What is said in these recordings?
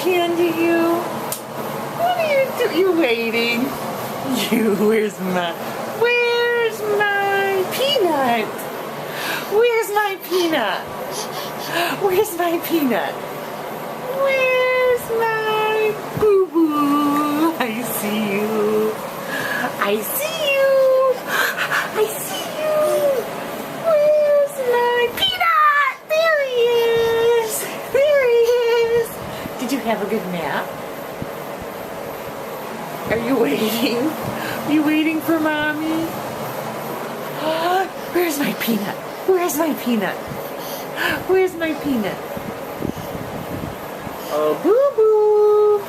candy, you? What are you doing? You waiting? Where's my peanut? Where's my peanut? Where's my peanut? Where's my boo-boo? I see you. I see you. I see you. Where's my peanut? There he is. There he is. Did you have a good nap? Are you waiting? Are you waiting for mommy? Where's my peanut? Where's my peanut? Where's my peanut? Oh, boo-boo.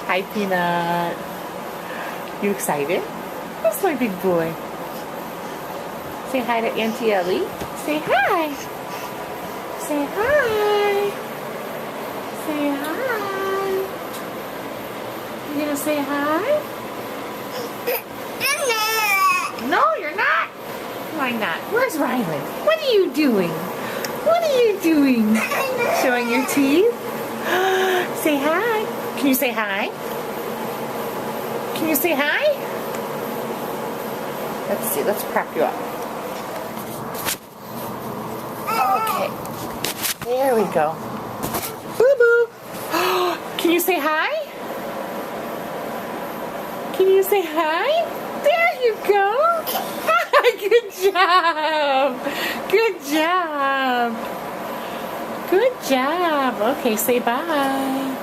Hi, Peanut. You excited? That's my big boy. Say hi to Auntie Ellie. Say hi. Say hi. Say hi. You gonna say hi? No, you're not. Why not? Where's Rylan? What are you doing? What are you doing? Showing your teeth? Say hi. Can you say hi? Can you say hi? Let's see. Let's prop you up. Okay. There we go. Boo-boo. Can you say hi? Can you say hi? There you go. Good job. Good job. Good job. Okay, say bye.